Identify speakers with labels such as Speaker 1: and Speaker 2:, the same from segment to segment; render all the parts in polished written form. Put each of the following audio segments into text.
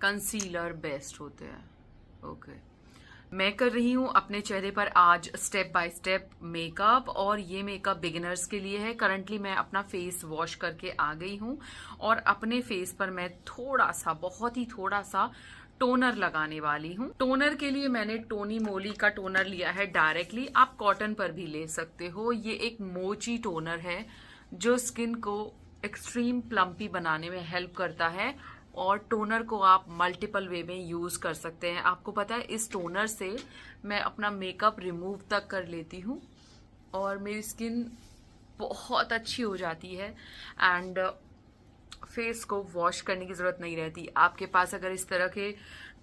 Speaker 1: Concealer best होते हैं। Okay, मैं कर रही हूँ अपने चेहरे पर आज स्टेप बाय स्टेप मेकअप, और ये मेकअप बिगिनर्स के लिए है। करंटली मैं अपना फेस वॉश करके आ गई हूँ और अपने फेस पर मैं थोड़ा सा, बहुत ही थोड़ा सा टोनर लगाने वाली हूँ। टोनर के लिए मैंने टोनी मोली का टोनर लिया है डायरेक्टली, आप कॉटन पर भी ले सकते हो। ये एक मोची टोनर है जो स्किन को एक्सट्रीम प्लम्पी बनाने में हेल्प करता है, और टोनर को आप मल्टीपल वे में यूज कर सकते हैं। आपको पता है इस टोनर से मैं अपना मेकअप रिमूव तक कर लेती हूँ और मेरी स्किन बहुत अच्छी हो जाती है, एंड फेस को वॉश करने की जरूरत नहीं रहती। आपके पास अगर इस तरह के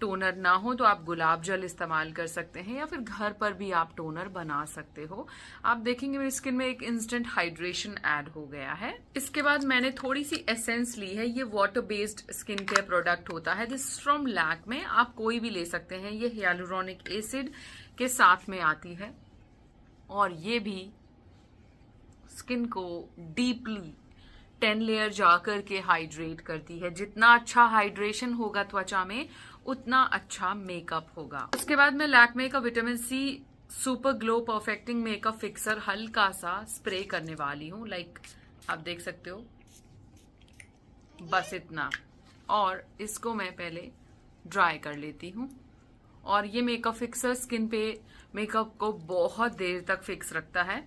Speaker 1: टोनर ना हो तो आप गुलाब जल इस्तेमाल कर सकते हैं, या फिर घर पर भी आप टोनर बना सकते हो। आप देखेंगे मेरी स्किन में एक इंस्टेंट हाइड्रेशन ऐड हो गया है। इसके बाद मैंने थोड़ी सी एसेंस ली है। ये water based skin care product होता है, दिस फ्रॉम लैक्मे। आप कोई भी ले सकते हैं। ये हियालुरोनिक एसिड के साथ में आती है, और ये भी स्किन को डीपली 10 लेयर जाकर के हाइड्रेट करती है। जितना अच्छा हाइड्रेशन होगा त्वचा में, उतना अच्छा मेकअप होगा। उसके बाद मैं लैक्मे का vitamin C super glow perfecting makeup fixer हल्का सा स्प्रे करने वाली हूँ। लाइक आप देख सकते हो, बस इतना। और इसको मैं पहले ड्राई कर लेती हूँ। और ये मेकअप फिक्सर स्किन पे मेकअप को बहुत देर तक फिक्स रखता है,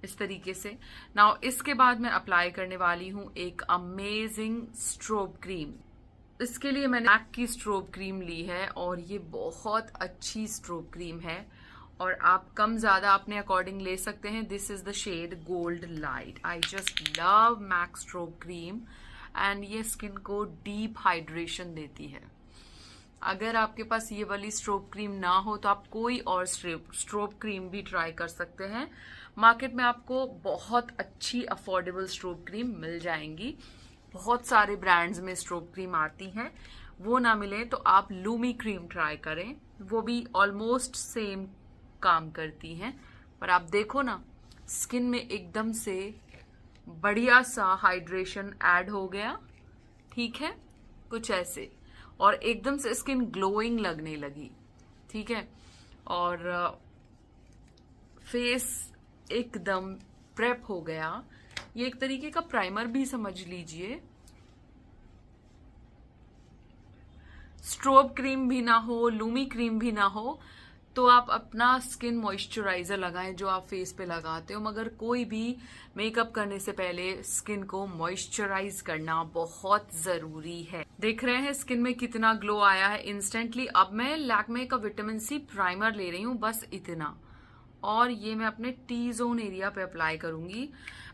Speaker 1: इस तरीके से। नाउ इसके बाद मैं अप्लाई करने वाली हूँ एक अमेजिंग स्ट्रोब क्रीम। इसके लिए मैंने मैक की स्ट्रोब क्रीम ली है, और ये बहुत अच्छी स्ट्रोब क्रीम है, और आप कम ज्यादा अपने अकॉर्डिंग ले सकते हैं। This is the shade gold light. I just love MAC strobe cream, and ये स्किन को डीप हाइड्रेशन देती है। अगर आपके पास ये वाली स्ट्रोब क्रीम ना हो तो आप कोई और स्ट्रोब क्रीम भी ट्राई कर सकते हैं। मार्केट में आपको बहुत अच्छी अफोर्डेबल स्ट्रोब क्रीम मिल जाएंगी। बहुत सारे ब्रांड्स में स्ट्रोब क्रीम आती हैं। वो ना मिले तो आप लूमी क्रीम ट्राई करें, वो भी ऑलमोस्ट सेम काम करती हैं। पर आप देखो ना, स्किन में एकदम से बढ़िया सा हाइड्रेशन ऐड हो गया, ठीक है, कुछ ऐसे, और एकदम से स्किन ग्लोइंग लगने लगी, ठीक है। और फेस एकदम प्रेप हो गया। ये एक तरीके का प्राइमर भी समझ लीजिए। स्ट्रोब क्रीम भी ना हो, लूमी क्रीम भी ना हो, तो आप अपना स्किन मॉइस्चराइजर लगाएं जो आप फेस पे लगाते हो। मगर कोई भी मेकअप करने से पहले स्किन को मॉइस्चराइज करना बहुत जरूरी है। देख रहे हैं स्किन में कितना ग्लो आया है इंस्टेंटली। अब मैं लैक्मे का विटामिन सी प्राइमर ले रही हूँ, बस इतना, और ये मैं अपने टी जोन एरिया पे अप्लाई करूंगी।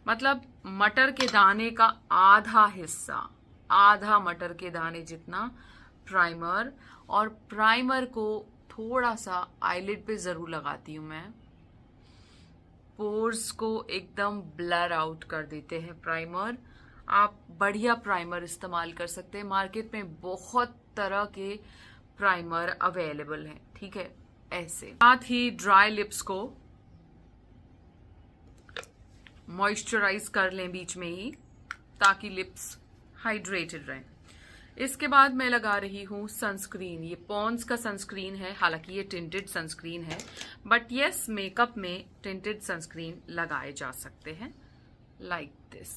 Speaker 1: मतलब मटर के दाने का आधा हिस्सा, आधा मटर के दाने जितना प्राइमर। और प्राइमर को थोड़ा सा आईलिड पे जरूर लगाती हूँ मैं। पोर्स को एकदम ब्लर आउट कर देते हैं प्राइमर। आप बढ़िया प्राइमर इस्तेमाल कर सकते हैं। मार्केट में बहुत तरह के प्राइमर अवेलेबल हैं, ठीक है। ऐसे साथ ही ड्राई लिप्स को मॉइस्चराइज कर लें बीच में ही, ताकि लिप्स हाइड्रेटेड रहें। इसके बाद मैं लगा रही हूँ सनस्क्रीन। ये पॉन्ड्स का सनस्क्रीन है, हालांकि ये टिंटेड सनस्क्रीन है, बट यस, मेकअप में टिंटेड सनस्क्रीन लगाए जा सकते हैं, लाइक दिस।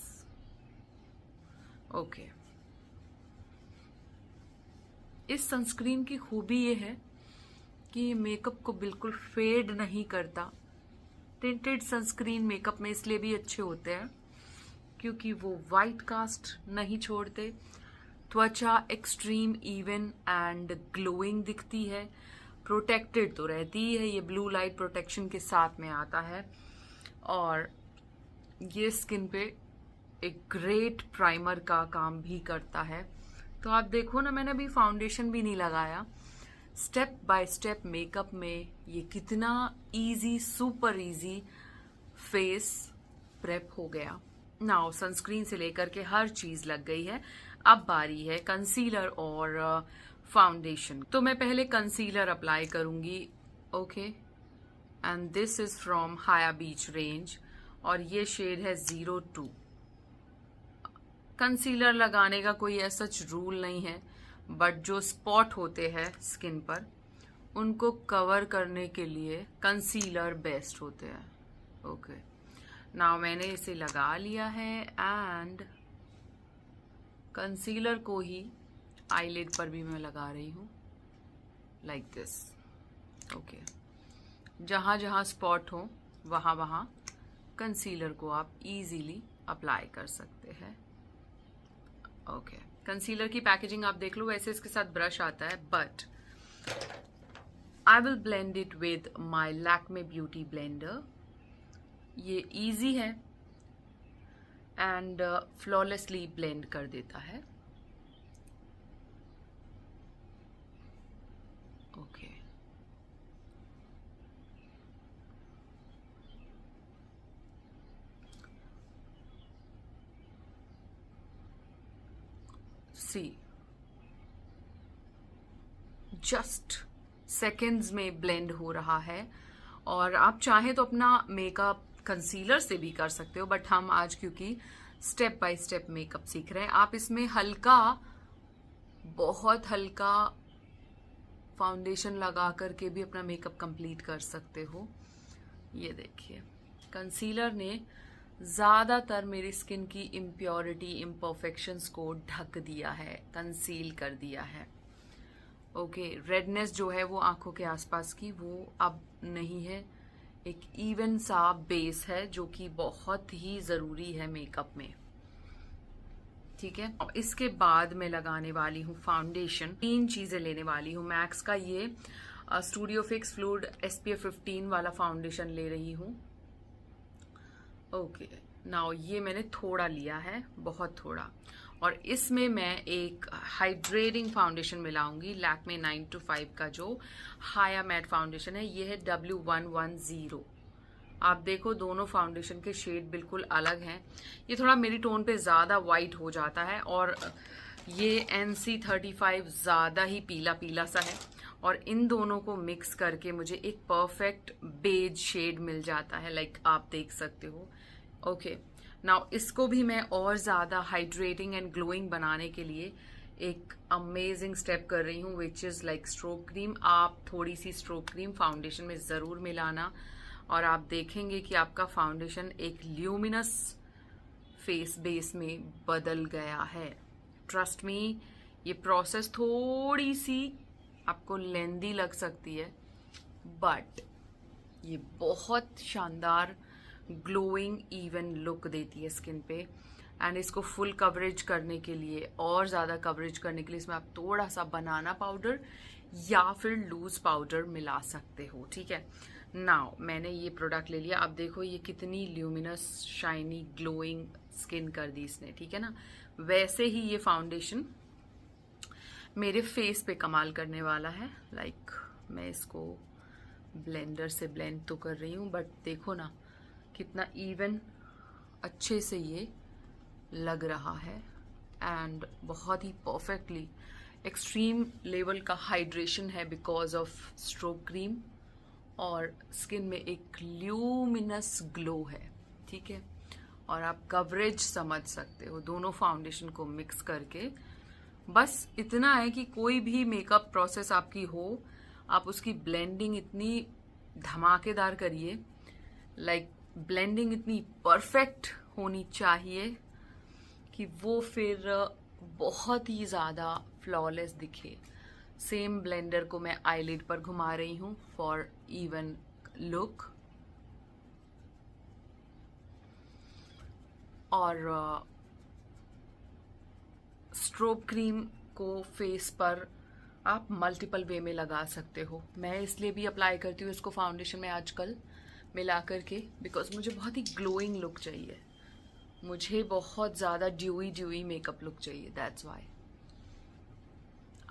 Speaker 1: ओके, इस सनस्क्रीन की खूबी ये है कि ये मेकअप को बिल्कुल फेड नहीं करता। टिंटेड सनस्क्रीन मेकअप में इसलिए भी अच्छे होते हैं क्योंकि वो वाइट कास्ट नहीं छोड़ते। त्वचा एक्सट्रीम इवन एंड ग्लोइंग दिखती है। प्रोटेक्टेड तो रहती ही है, ये ब्लू लाइट प्रोटेक्शन के साथ में आता है, और ये स्किन पे एक ग्रेट प्राइमर का काम भी करता है। तो आप देखो ना, मैंने अभी फाउंडेशन भी नहीं लगाया। स्टेप बाय स्टेप मेकअप में ये कितना easy, super easy face prep हो गया। नाउ सनस्क्रीन से लेकर के हर चीज लग गई है। अब बारी है कंसीलर और फाउंडेशन। तो मैं पहले कंसीलर अप्लाई करूंगी, okay, and this is from हाया बीच रेंज, और ये शेड है 02। कंसीलर लगाने का कोई ऐसा रूल नहीं है, बट जो स्पॉट होते हैं स्किन पर उनको कवर करने के लिए कंसीलर बेस्ट होते हैं। ओके, नाउ मैंने इसे लगा लिया है एंड कंसीलर को ही आईलिड पर भी मैं लगा रही हूँ लाइक दिस। ओके, जहाँ जहाँ स्पॉट हो वहाँ वहाँ कंसीलर को आप इजीली अप्लाई कर सकते हैं। ओके, कंसीलर की पैकेजिंग आप देख लो, वैसे इसके साथ ब्रश आता है but I will blend it with my Lakme beauty blender. ये इजी है एंड फ्लॉलेसली ब्लेंड कर देता है। ओके, सी जस्ट सेकेंड्स में ब्लेंड हो रहा है। और आप चाहें तो अपना मेकअप कंसीलर से भी कर सकते हो, बट हम आज क्योंकि स्टेप बाय स्टेप मेकअप सीख रहे हैं, आप इसमें हल्का, बहुत हल्का फाउंडेशन लगा करके भी अपना मेकअप कंप्लीट कर सकते हो। ये देखिए, कंसीलर ने ज़्यादातर मेरी स्किन की इम्प्योरिटी, इम्परफेक्शंस को ढक दिया है, कंसील कर दिया है। ओके, रेडनेस जो है वो आंखों के आसपास की, वो अब नहीं है। एक इवन सा बेस है जो कि बहुत ही ज़रूरी है मेकअप में। ठीक है, और इसके बाद मैं लगाने वाली हूँ फाउंडेशन। 3 चीज़ें लेने वाली हूँ। मैक्स का ये स्टूडियो फिक्स फ्लूइड SPF 15 वाला फाउंडेशन ले रही हूँ। ओके, नाउ ये मैंने थोड़ा लिया है, बहुत थोड़ा, और इसमें मैं एक हाइड्रेटिंग फाउंडेशन मिलाऊंगी, लैक्मे 9 to 5 का जो हाया मैट फाउंडेशन है। ये है W110। आप देखो दोनों फाउंडेशन के शेड बिल्कुल अलग हैं। ये थोड़ा मेरी टोन पे ज़्यादा वाइट हो जाता है और ये NC35 ज़्यादा ही पीला पीला सा है, और इन दोनों को मिक्स करके मुझे एक परफेक्ट बेज शेड मिल जाता है, लाइक आप देख सकते हो। ओके, नाउ इसको भी मैं और ज़्यादा हाइड्रेटिंग एंड ग्लोइंग बनाने के लिए एक अमेजिंग स्टेप कर रही हूँ, which is like strobe cream. आप थोड़ी सी स्ट्रोक क्रीम फाउंडेशन में ज़रूर मिलाना और आप देखेंगे कि आपका फाउंडेशन एक ल्यूमिनस फेस बेस में बदल गया है। ट्रस्ट मी, ये प्रोसेस थोड़ी सी आपको लेंदी लग सकती है, बट ये बहुत शानदार ग्लोइंग इवन लुक देती है स्किन पे। एंड इसको फुल कवरेज करने के लिए, और ज़्यादा कवरेज करने के लिए, इसमें आप थोड़ा सा बनाना पाउडर या फिर लूज पाउडर मिला सकते हो। ठीक है, नाउ मैंने ये प्रोडक्ट ले लिया। अब देखो ये कितनी ल्यूमिनस, शाइनी, ग्लोइंग स्किन कर दी इसने। ठीक है ना, वैसे ही ये फाउंडेशन मेरे फेस पे कमाल करने वाला है। लाइक मैं इसको ब्लेंडर से ब्लेंड तो कर रही हूँ, बट देखो ना कितना इवन अच्छे से ये लग रहा है एंड बहुत ही परफेक्टली एक्सट्रीम लेवल का हाइड्रेशन है बिकॉज ऑफ स्ट्रोक क्रीम, और स्किन में एक ल्यूमिनस ग्लो है। ठीक है, और आप कवरेज समझ सकते हो दोनों फाउंडेशन को मिक्स करके। बस इतना है कि कोई भी मेकअप प्रोसेस आपकी हो, आप उसकी ब्लेंडिंग इतनी धमाकेदार करिए, लाइक ब्लेंडिंग इतनी परफेक्ट होनी चाहिए कि वो फिर बहुत ही ज़्यादा फ्लॉलेस दिखे। सेम ब्लेंडर को मैं आईलिड पर घुमा रही हूँ फॉर इवन लुक, और स्ट्रोब क्रीम को फेस पर आप मल्टीपल वे में लगा सकते हो। मैं इसलिए भी अप्लाई करती हूँ इसको फाउंडेशन में आजकल मिला करके, बिकॉज मुझे बहुत ही ग्लोइंग लुक चाहिए, मुझे बहुत ज़्यादा ड्यूई मेकअप लुक चाहिए। दैट्स वाई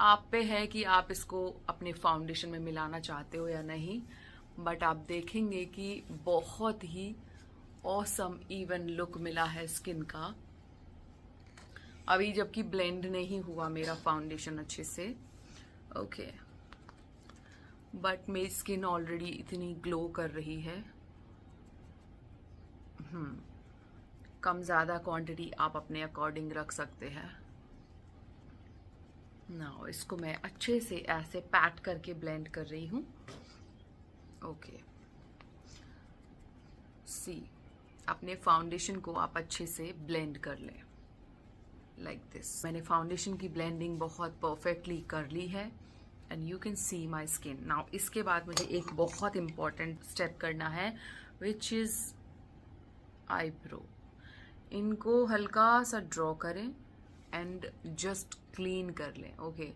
Speaker 1: आप पे है कि आप इसको अपने फाउंडेशन में मिलाना चाहते हो या नहीं, बट आप देखेंगे कि बहुत ही ऑसम इवन लुक मिला है स्किन का, अभी जबकि ब्लेंड नहीं हुआ मेरा फाउंडेशन अच्छे से। ओके, बट मेरी स्किन ऑलरेडी इतनी ग्लो कर रही है। कम ज़्यादा क्वांटिटी आप अपने अकॉर्डिंग रख सकते हैं। नाउ इसको मैं अच्छे से ऐसे पैट करके ब्लेंड कर रही हूँ। ओके, सी अपने फाउंडेशन को आप अच्छे से ब्लेंड कर लें लाइक दिस। मैंने फाउंडेशन की ब्लेंडिंग बहुत परफेक्टली कर ली है and you can see my skin. Now इसके बाद मुझे एक बहुत इंपॉर्टेंट स्टेप करना है विच इज आईब्रो। इनको हल्का सा ड्रॉ करें एंड जस्ट क्लीन कर लें। ओके,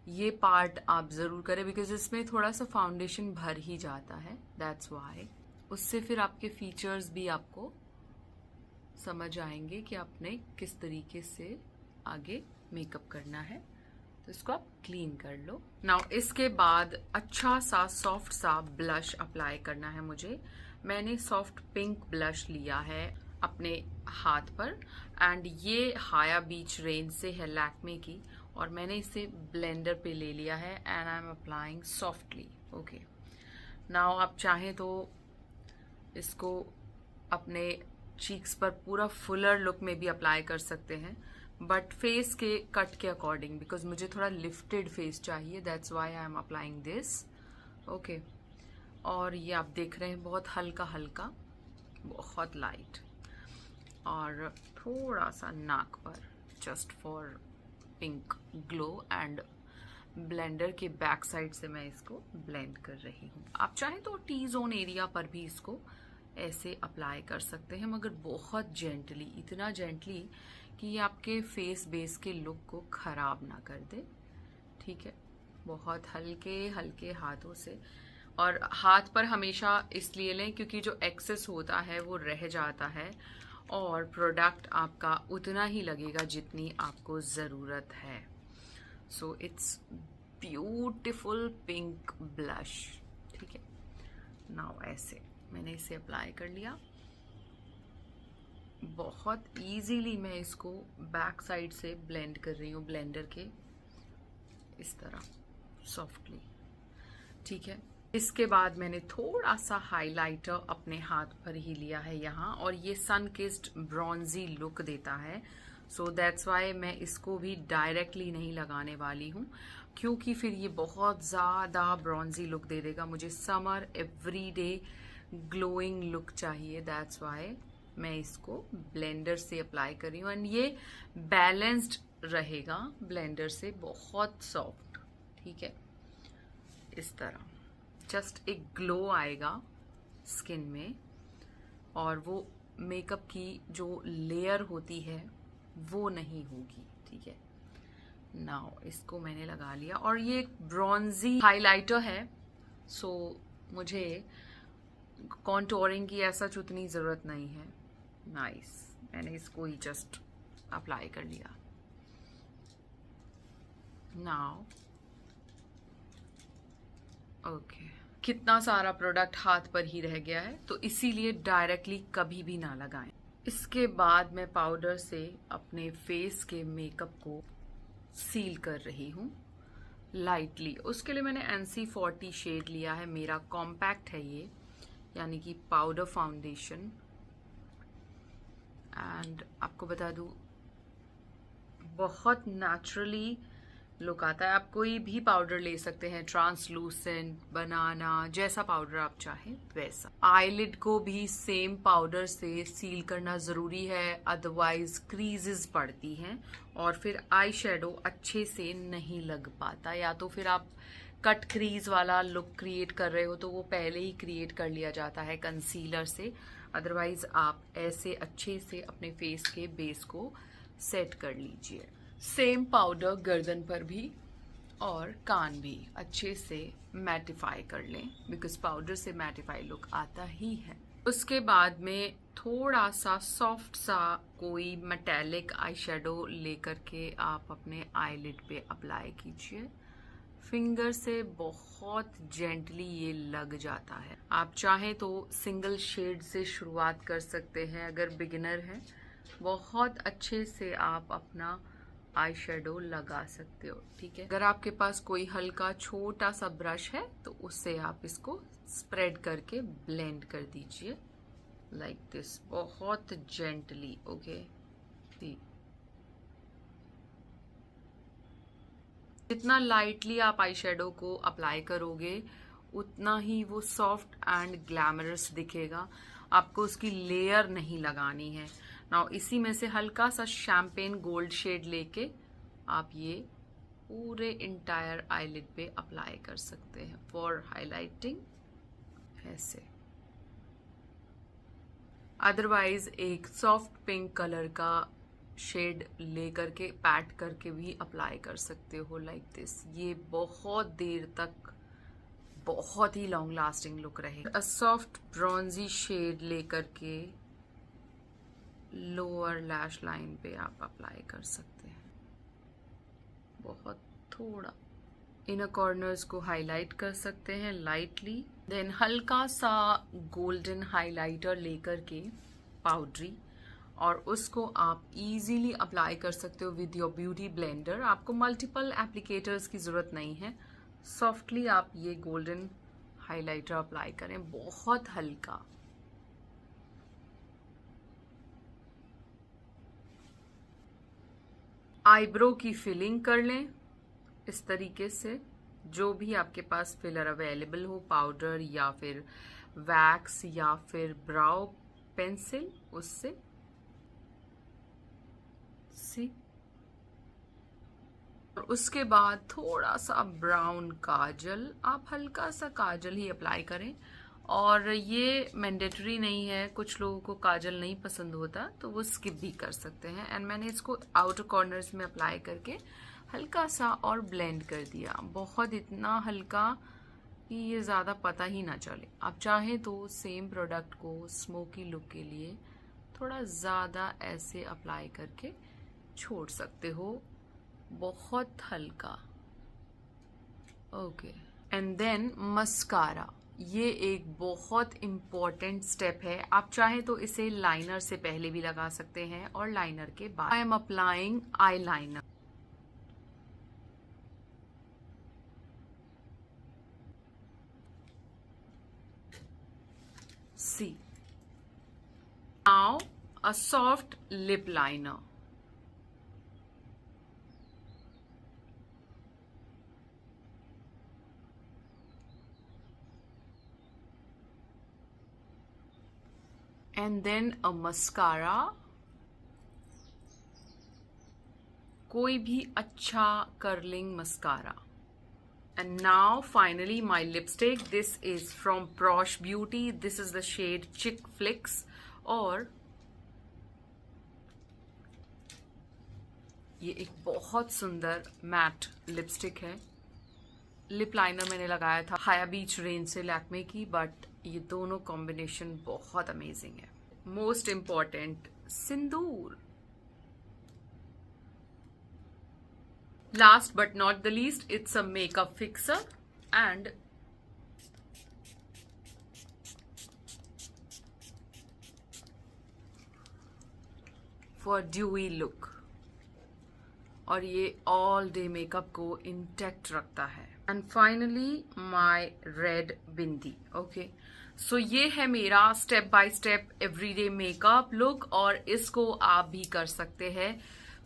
Speaker 1: ये पार्ट आप ज़रूर करें बिकॉज इसमें थोड़ा सा फाउंडेशन भर ही जाता है, दैट्स वाई। उससे फिर आपके फीचर्स भी आपको समझ आएंगे कि आपने किस तरीके से आगे मेकअप करना है। तो इसको आप क्लीन कर लो। नाउ इसके बाद अच्छा सा सॉफ्ट सा ब्लश अप्लाई करना है मुझे। मैंने सॉफ्ट पिंक ब्लश लिया है अपने हाथ पर एंड ये हाया बीच रेंज से है लैक्मे की, और मैंने इसे ब्लेंडर पे ले लिया है and I am applying softly. Okay, now आप चाहें तो इसको अपने चीक्स पर पूरा फुलर लुक में भी अप्लाई कर सकते हैं, बट फेस के कट के अकॉर्डिंग, बिकॉज मुझे थोड़ा लिफ्टेड फेस चाहिए, that's why I am applying this. Okay, और ये आप देख रहे हैं बहुत हल्का हल्का, बहुत लाइट, और थोड़ा सा नाक पर just for pink glow and blender के बैक साइड से मैं इसको ब्लेंड कर रही हूँ। आप चाहें तो टी जोन एरिया पर भी इसको ऐसे अप्लाई कर सकते हैं, मगर बहुत जेंटली, इतना जेंटली कि ये आपके फेस बेस के लुक को खराब ना कर दे। ठीक है, बहुत हल्के हल्के हाथों से, और हाथ पर हमेशा इसलिए लें क्योंकि जो एक्सेस होता है वो रह जाता है और प्रोडक्ट आपका उतना ही लगेगा जितनी आपको ज़रूरत है। So it's beautiful pink blush. ठीक है, नाउ ऐसे मैंने इसे अप्लाई कर लिया। बहुत इजीली मैं इसको बैक साइड से ब्लेंड कर रही हूँ ब्लेंडर के, इस तरह सॉफ्टली। ठीक है, इसके बाद मैंने थोड़ा सा हाइलाइटर अपने हाथ पर ही लिया है यहाँ, और ये सन किस्ड ब्रॉन्जी लुक देता है। सो दैट्स वाई मैं इसको भी डायरेक्टली नहीं लगाने वाली हूँ, क्योंकि फिर ये बहुत ज़्यादा ब्रॉन्जी लुक दे देगा। मुझे समर एवरीडे ग्लोइंग लुक चाहिए, दैट्स वाई मैं इसको ब्लेंडर से अप्लाई कर रही हूँ एंड ये बैलेंस्ड रहेगा ब्लेंडर से, बहुत सॉफ्ट। ठीक है, इस तरह जस्ट एक ग्लो आएगा स्किन में, और वो मेकअप की जो लेयर होती है वो नहीं होगी। ठीक है, नाउ इसको मैंने लगा लिया, और ये एक ब्रॉन्जी हाइलाइटर है, सो मुझे कॉन्टोरिंग की ऐसा उतनी ज़रूरत नहीं है। नाइस, मैंने इसको ही जस्ट अप्लाई कर लिया। नाउ ओके, कितना सारा प्रोडक्ट हाथ पर ही रह गया है, तो इसीलिए डायरेक्टली कभी भी ना लगाएं। इसके बाद मैं पाउडर से अपने फेस के मेकअप को सील कर रही हूँ लाइटली। उसके लिए मैंने NC40 शेड लिया है, मेरा कॉम्पैक्ट है ये, यानी कि पाउडर फाउंडेशन। एंड आपको बता दूँ बहुत नेचुरली लुक आता है। आप कोई भी पाउडर ले सकते हैं, ट्रांसलूसेंट, बनाना, जैसा पाउडर आप चाहें वैसा। आईलिड को भी सेम पाउडर से सील करना ज़रूरी है, अदरवाइज क्रीजेस पड़ती हैं और फिर आई शेडो अच्छे से नहीं लग पाता। या तो फिर आप कट क्रीज वाला लुक क्रिएट कर रहे हो तो वो पहले ही क्रिएट कर लिया जाता है कंसीलर से, अदरवाइज आप ऐसे अच्छे से अपने फेस के बेस को सेट कर लीजिए। सेम पाउडर गर्दन पर भी और कान भी अच्छे से मैटिफाई कर लें, बिकॉज पाउडर से मैटिफाई लुक आता ही है। उसके बाद में थोड़ा सा सॉफ्ट सा कोई मेटेलिक आई शेडो लेकर के आप अपने आईलिड पे अप्लाई कीजिए। फिंगर से बहुत जेंटली ये लग जाता है। आप चाहें तो सिंगल शेड से शुरुआत कर सकते हैं अगर बिगिनर हैं, बहुत अच्छे से आप अपना आई शेडो लगा सकते हो। ठीक है, अगर आपके पास कोई हल्का छोटा सा ब्रश है तो उससे आप इसको स्प्रेड करके ब्लेंड कर दीजिए लाइक दिस, बहुत जेंटली। ओके, जितना लाइटली आप आई शेडो को अप्लाई करोगे उतना ही वो सॉफ्ट एंड ग्लैमरस दिखेगा। आपको उसकी लेयर नहीं लगानी है। नाउ इसी में से हल्का सा शैम्पेन गोल्ड शेड लेके आप ये पूरे इंटायर आईलिड पे अप्लाई कर सकते हैं फॉर हाइलाइटिंग ऐसे। अदरवाइज एक सॉफ्ट पिंक कलर का शेड लेकर के पैट करके भी अप्लाई कर सकते हो लाइक दिस। ये बहुत देर तक बहुत ही लॉन्ग लास्टिंग लुक रहेगा। सॉफ्ट ब्रॉन्जी शेड लेकर के लोअर लैश लाइन पे आप अप्लाई कर सकते हैं। बहुत थोड़ा इनर कॉर्नर्स को हाईलाइट कर सकते हैं लाइटली। देन हल्का सा गोल्डन हाइलाइटर लेकर के पाउडरी, और उसको आप इजीली अप्लाई कर सकते हो विद योर ब्यूटी ब्लेंडर। आपको मल्टीपल एप्लीकेटर्स की जरूरत नहीं है। सॉफ्टली आप ये गोल्डन हाइलाइटर अप्लाई करें, बहुत हल्का। आईब्रो की फिलिंग कर लें इस तरीके से, जो भी आपके पास फिलर अवेलेबल हो, पाउडर या फिर वैक्स या फिर ब्राउ पेंसिल, उससे सी। और उसके बाद थोड़ा सा ब्राउन काजल, आप हल्का सा काजल ही अप्लाई करें। और ये मैंडेटरी नहीं है, कुछ लोगों को काजल नहीं पसंद होता तो वो स्किप भी कर सकते हैं। एंड मैंने इसको आउटर कॉर्नर्स में अप्लाई करके हल्का सा और ब्लेंड कर दिया, बहुत इतना हल्का कि ये ज़्यादा पता ही ना चले। आप चाहें तो सेम प्रोडक्ट को स्मोकी लुक के लिए थोड़ा ज़्यादा ऐसे अप्लाई करके छोड़ सकते हो, बहुत हल्का। Okay, and then mascara. ये एक बहुत इम्पॉर्टेंट स्टेप है। आप चाहे तो इसे लाइनर से पहले भी लगा सकते हैं और लाइनर के बाद। I am applying eyeliner. See, now a soft lip liner. And then a mascara, कोई भी अच्छा curling mascara. And now finally my lipstick. This is from Prosh Beauty. This is the shade Chick Flicks. और ये एक बहुत सुंदर matte lipstick है। Lip liner मैंने लगाया था हाया बीच रेंज से लैक्मे की, बट ये दोनों कॉम्बिनेशन बहुत अमेजिंग है। Most important, sindoor. Last but not the least, it's a makeup fixer and for dewy look. और ये ऑल डे मेकअप को इंटैक्ट रखता है। And finally my red bindi. Okay, so ये है मेरा step by step everyday makeup look, और इसको आप भी कर सकते हैं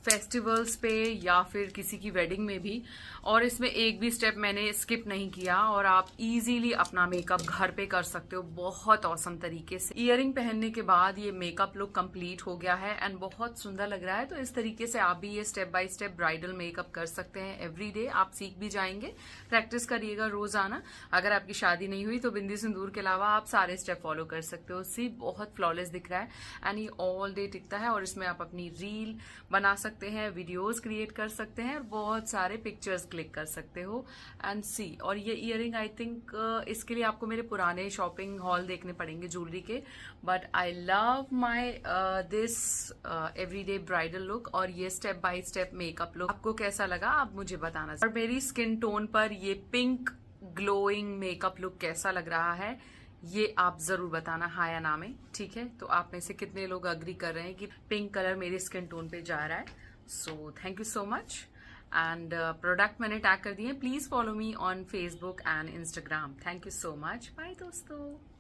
Speaker 1: फेस्टिवल्स पे या फिर किसी की वेडिंग में भी। और इसमें एक भी स्टेप मैंने स्किप नहीं किया, और आप इजीली अपना मेकअप घर पे कर सकते हो बहुत औसम तरीके से। इयरिंग पहनने के बाद ये मेकअप लुक कंप्लीट हो गया है एंड बहुत सुंदर लग रहा है। तो इस तरीके से आप भी ये step by step bridal makeup कर सकते हैं एवरीडे। आप सीख भी जाएंगे, प्रैक्टिस करिएगा रोजाना। अगर आपकी शादी नहीं हुई तो बिंदी सिंदूर के अलावा आप सारे स्टेप फॉलो कर सकते हो। सी, बहुत फ्लॉलेस दिख रहा है एंड ये ऑल डे टिकता है। और इसमें आप अपनी रील बना सकते हैं, वीडियोस क्रिएट कर सकते हैं, और बहुत सारे पिक्चर्स क्लिक कर सकते हो। एंड सी, और ये इयरिंग आई थिंक इसके लिए आपको मेरे पुराने शॉपिंग हॉल देखने पड़ेंगे ज्वेलरी के, but I love my this everyday bridal look. और ये step by step makeup look आपको कैसा लगा आप मुझे बताना। और मेरी स्किन टोन पर ये पिंक ग्लोइंग मेकअप लुक कैसा लग रहा है ये आप जरूर बताना, हाँ या ना में। ठीक है, तो आप में से कितने लोग अग्री कर रहे हैं कि पिंक कलर मेरी स्किन टोन पे जा रहा है। So thank you so much. And product मैंने टैग कर दिए। Please follow me on Facebook and Instagram. Thank you so much. Bye दोस्तों।